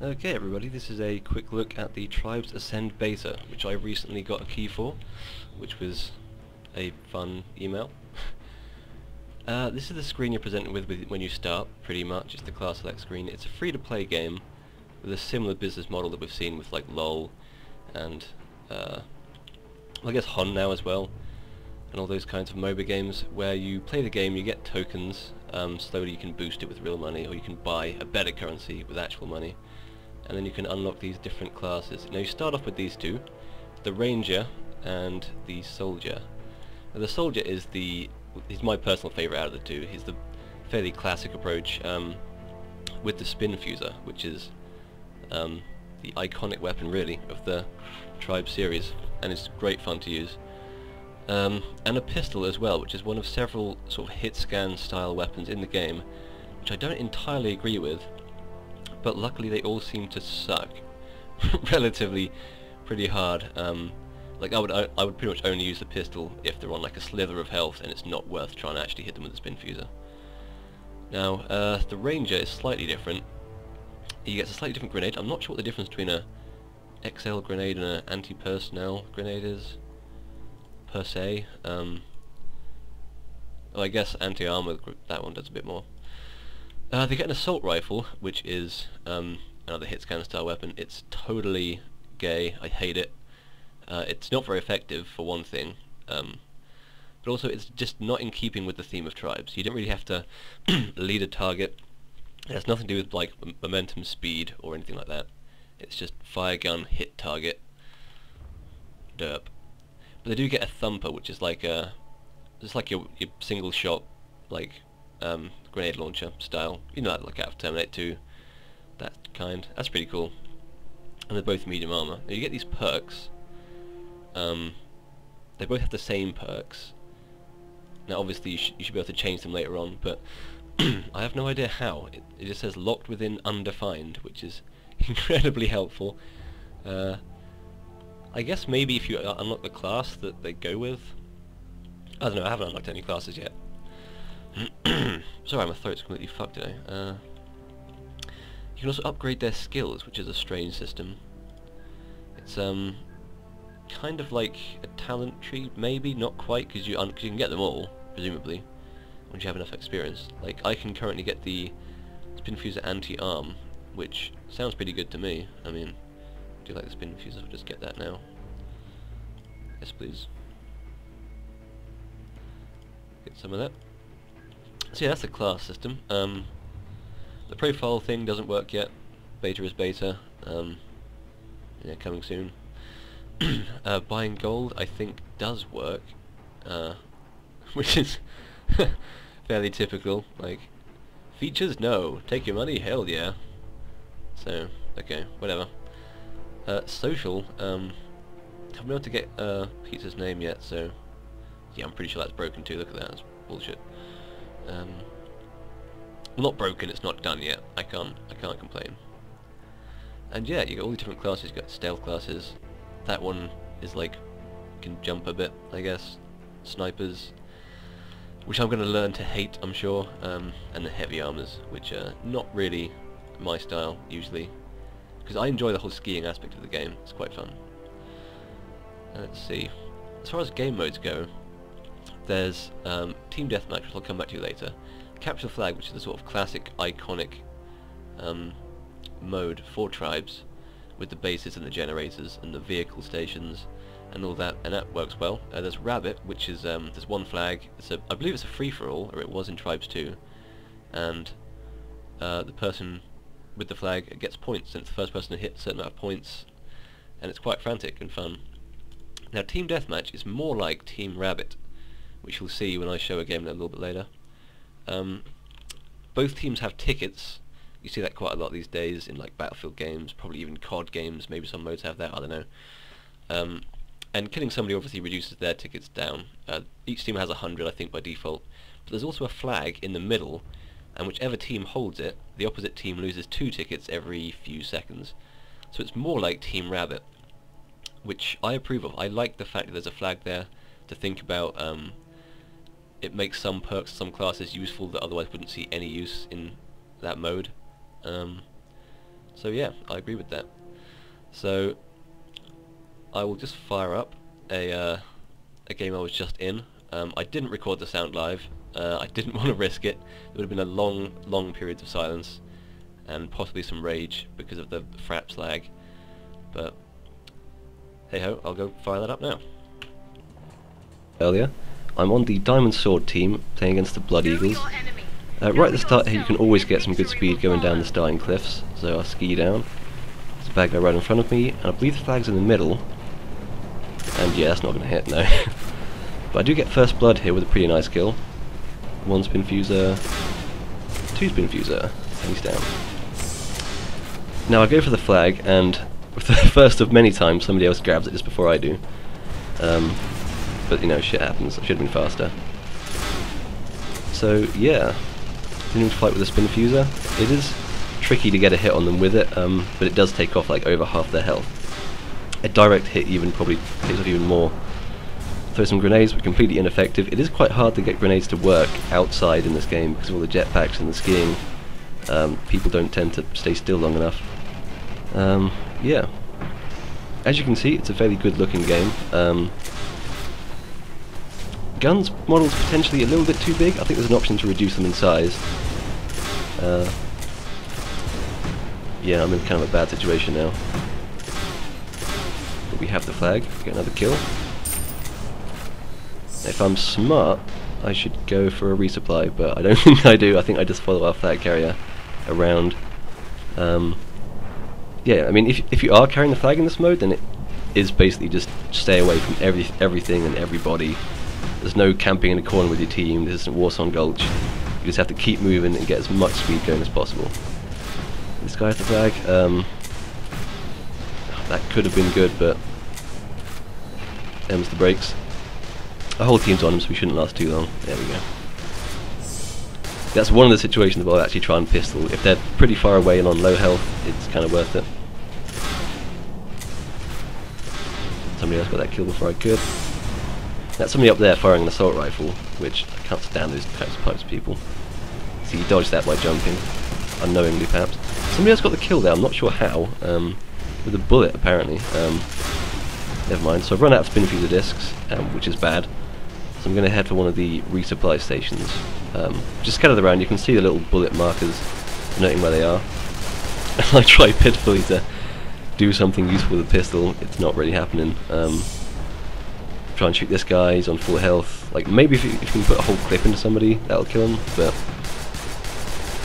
Okay everybody, this is a quick look at the Tribes Ascend beta, which I recently got a key for, which was a fun email. This is the screen you're presented with when you start, pretty much. It's the class select screen. It's a free-to-play game with a similar business model that we've seen with like LOL and I guess HON now as well, and all those kinds of MOBA games where you play the game, you get tokens, slowly you can boost it with real money, or you can buy a better currency with actual money. And then you can unlock these different classes. Now you start off with these two, the Ranger and the Soldier. Now the Soldier is he's my personal favourite out of the two. He's the fairly classic approach with the spin fuser, which is the iconic weapon really of the Tribe series, and it's great fun to use. And a pistol as well, which is one of several sort of hit scan style weapons in the game, which I don't entirely agree with. But luckily they all seem to suck relatively pretty hard. Like I would pretty much only use the pistol if they're on like a slither of health and it's not worth trying to actually hit them with the spin fuser. Now the Ranger is slightly different. He gets a slightly different grenade. I'm not sure what the difference between a XL grenade and an anti-personnel grenade is per se. Well, I guess anti-armor, that one does a bit more. They get an assault rifle, which is another hit scan style weapon. It's totally gay. I hate it. It's not very effective for one thing, but also it's just not in keeping with the theme of Tribes. You don't really have to lead a target. It has nothing to do with like momentum, speed, or anything like that. It's just fire gun, hit target, derp. But they do get a thumper, which is like just like your single shot, like grenade launcher style, you know, like out of Terminator 2, that kind. That's pretty cool. And they're both medium armor. Now you get these perks. They both have the same perks. Now obviously you should be able to change them later on, but I have no idea how. It just says locked within undefined, which is incredibly helpful. I guess maybe if you unlock the class that they go with. I don't know, I haven't unlocked any classes yet. Sorry, my throat's completely fucked today. You can also upgrade their skills, which is a strange system. It's kind of like a talent tree, maybe, not quite, because you can get them all, presumably, once you have enough experience. Like, I can currently get the spin fuser anti-arm, which sounds pretty good to me. I mean, I do like the spin fuser, I'll just get that now. Yes, please. Get some of that. So yeah, that's the class system. The profile thing doesn't work yet. Beta is beta. Yeah, coming soon. Buying gold, I think, does work, which is fairly typical. Like, features, no. Take your money, hell yeah. So, okay, whatever. Social, haven't been able to get Peter's name yet, so yeah, I'm pretty sure that's broken too. Look at that, that's bullshit. Well, not broken, it's not done yet. I can't complain. And yeah, you got all the different classes. You got stealth classes. That one is like, can jump a bit, I guess. Snipers, which I'm going to learn to hate, I'm sure. And the heavy armors, which are not really my style usually, because I enjoy the whole skiing aspect of the game. It's quite fun. Let's see. As far as game modes go, there's Team Deathmatch, which I'll come back to later. Capture the Flag, which is the sort of classic, iconic mode for Tribes, with the bases and the generators and the vehicle stations and all that, and that works well. There's Rabbit, which is there's one flag. I believe it's a free-for-all, or it was in Tribes 2, and the person with the flag gets points, and it's the first person to hit a certain amount of points, and it's quite frantic and fun. Now Team Deathmatch is more like Team Rabbit, which you'll see when I show a game a little bit later. Both teams have tickets. You see that quite a lot these days in like Battlefield games, probably even COD games, maybe some modes have that, I don't know. And killing somebody obviously reduces their tickets down. Each team has 100, I think, by default. But there's also a flag in the middle, and whichever team holds it, the opposite team loses 2 tickets every few seconds. So it's more like Team Rabbit, which I approve of. I like the fact that there's a flag there to think about. It makes some perks, some classes useful that otherwise wouldn't see any use in that mode. So yeah, I agree with that. So I will just fire up a game I was just in. I didn't record the sound live. I didn't want to risk it. It would have been a long period of silence and possibly some rage because of the fraps lag. But hey ho, I'll go fire that up now. Earlier, I'm on the Diamond Sword team playing against the Blood Eagles. Right at the start here you can always get some good speed going down the starting cliffs, so I'll ski down. There's a bad guy right in front of me, and I believe the flag's in the middle. And yeah, that's not going to hit, no. But I do get first blood here with a pretty nice kill. 1 spin fuser, 2 spin fuser, and he's down. Now I go for the flag, and with the first of many times somebody else grabs it just before I do. But you know, shit happens, I should have been faster. So yeah, continuing to fight with a spin fuser. It is tricky to get a hit on them with it, but it does take off like over half their health. A direct hit even probably takes off even more. Throw some grenades, but completely ineffective. It is quite hard to get grenades to work outside in this game because of all the jetpacks and the skiing. People don't tend to stay still long enough. Yeah. As you can see, it's a fairly good looking game. Guns models potentially a little bit too big. I think there's an option to reduce them in size. Yeah, I'm in kind of a bad situation now. But we have the flag, get another kill. If I'm smart, I should go for a resupply, but I don't think I do. I think I just follow our flag carrier around. Yeah, I mean, if you are carrying the flag in this mode, then it is basically just stay away from everything and everybody. There's no camping in a corner with your team. This isn't Warsong Gulch. You just have to keep moving and get as much speed going as possible. This guy has the flag. That could have been good, but them's the brakes. The whole team's on him, so we shouldn't last too long. There we go. That's one of the situations where I'll actually try and pistol. If they're pretty far away and on low health, it's kind of worth it. Somebody else got that kill before I could. That's somebody up there firing an assault rifle, which I can't stand those types of people. See, he dodged that by jumping, unknowingly perhaps. Somebody else got the kill there, I'm not sure how, with a bullet apparently. Never mind, so I've run out of spin fuser discs, which is bad. So I'm going to head for one of the resupply stations. Just scattered around, you can see the little bullet markers noting where they are. And I try pitifully to do something useful with a pistol, it's not really happening. Try and shoot this guy, he's on full health. Like maybe if you can put a whole clip into somebody, that'll kill him, but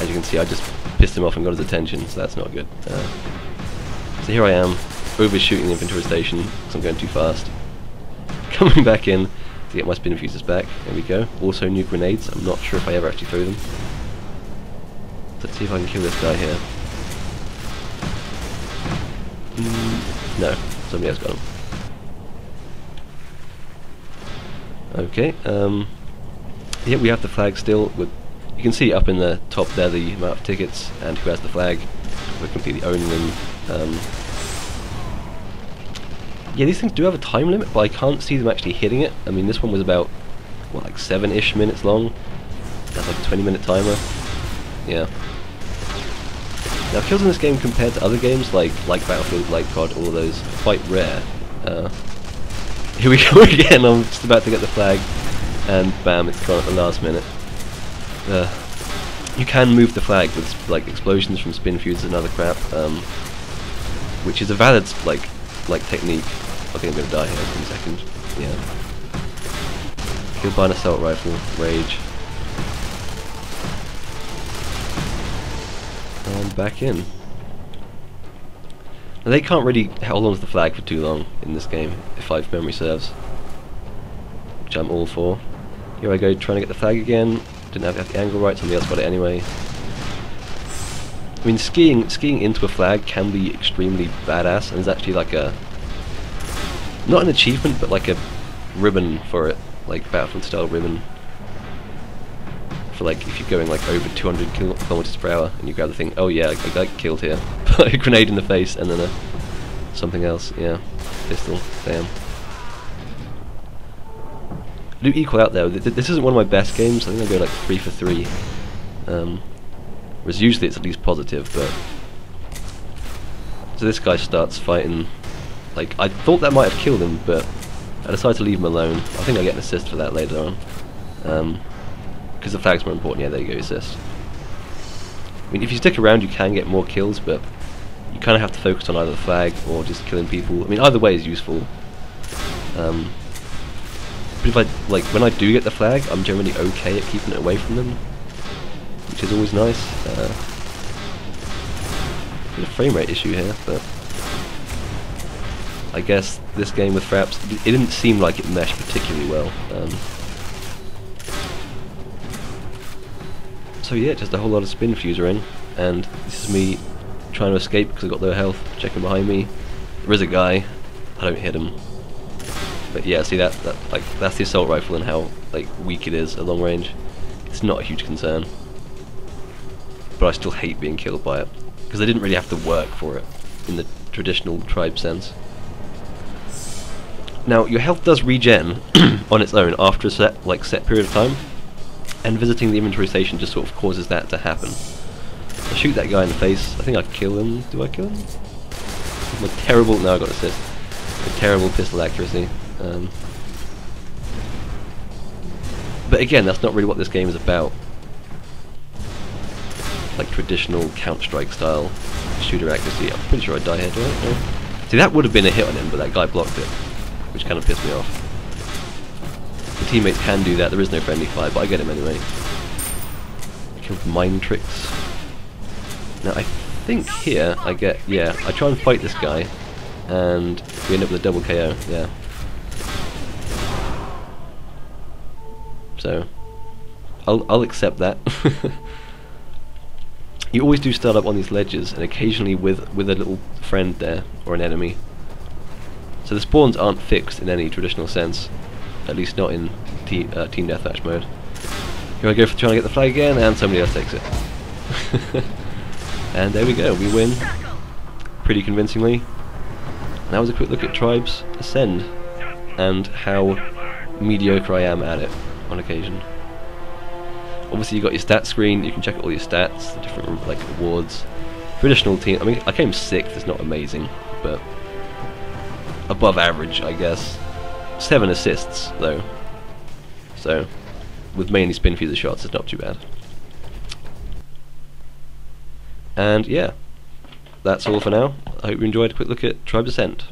as you can see I just pissed him off and got his attention, so that's not good. So here I am, overshooting the inventory station because I'm going too fast. Coming back in to get my spin fusers back. There we go. Also new grenades. I'm not sure if I ever actually threw them. Let's see if I can kill this guy here. No, somebody else got him. Okay. Yeah, we have the flag still. You can see up in the top there the amount of tickets and who has the flag. We're completely owning them. Yeah, these things do have a time limit, but I can't see them actually hitting it. I mean, this one was about, what, like 7-ish minutes long? That's like a 20-minute timer. Yeah. Now, kills in this game compared to other games, like Battlefield, like COD, all of those, are quite rare. Here we go again, I'm just about to get the flag, and bam, it's gone at the last minute. You can move the flag with, like, explosions from spin fuses and other crap, which is a valid, like technique. I think I'm going to die here in a second. Yeah. Killed by an assault rifle. Rage. And back in. Now they can't really hold on to the flag for too long in this game, if memory serves. Which I'm all for. Here I go trying to get the flag again. Didn't have the angle right, somebody else got it anyway. I mean, skiing into a flag can be extremely badass, and there's actually like a, not an achievement, but like a ribbon for it, like Battlefield style ribbon. For like, if you're going like over 200 kilometers per hour, and you grab the thing, oh yeah, I got killed here. Put a grenade in the face, and then something else, yeah, pistol, damn. Do equal out there. This isn't one of my best games, I think I go like 3 for 3. Whereas usually it's at least positive, but So this guy starts fighting. Like, I thought that might have killed him, but I decided to leave him alone. I think I get an assist for that later on. Because the flag's more important. Yeah, there you go, assist. I mean, if you stick around, you can get more kills, but you kind of have to focus on either the flag or just killing people. I mean, either way is useful. But if I, like, when I do get the flag, I'm generally okay at keeping it away from them, which is always nice. Bit of frame rate issue here, but I guess this game with Fraps, it didn't seem like it meshed particularly well. So yeah, just a whole lot of spin fuser in, and this is me trying to escape because I've got low health, checking behind me. There is a guy, I don't hit him. But yeah, see that's the assault rifle and how like weak it is at long range. It's not a huge concern. But I still hate being killed by it, because I didn't really have to work for it in the traditional tribe sense. Now, your health does regen on its own after a set period of time, and visiting the inventory station just sort of causes that to happen. I shoot that guy in the face. I think I kill him. Do I kill him? My terrible. No, I got assist. My terrible pistol accuracy. But again, that's not really what this game is about. Like traditional Counter-Strike style shooter accuracy. I'm pretty sure I die here, do I? No? See, that would have been a hit on him, but that guy blocked it, which kind of pissed me off. The teammates can do that, there is no friendly fire, but I get him anyway. Kill with mind tricks. Now I think here I get, yeah, I try and fight this guy, and we end up with a double KO, yeah. So, I'll accept that. You always do start up on these ledges, and occasionally with a little friend there, or an enemy. So the spawns aren't fixed in any traditional sense, at least not in Team Deathmatch mode. Here I go for trying to get the flag again, and somebody else takes it. And there we go, we win, pretty convincingly. And that was a quick look at Tribes Ascend, and how mediocre I am at it on occasion. Obviously you got your stats screen, you can check out all your stats, the different like awards. Traditional team, I mean I came 6th, it's not amazing, but above average I guess. 7 assists though, so with mainly spin fuser shots it's not too bad. And yeah, that's all for now. I hope you enjoyed a quick look at Tribes Ascend.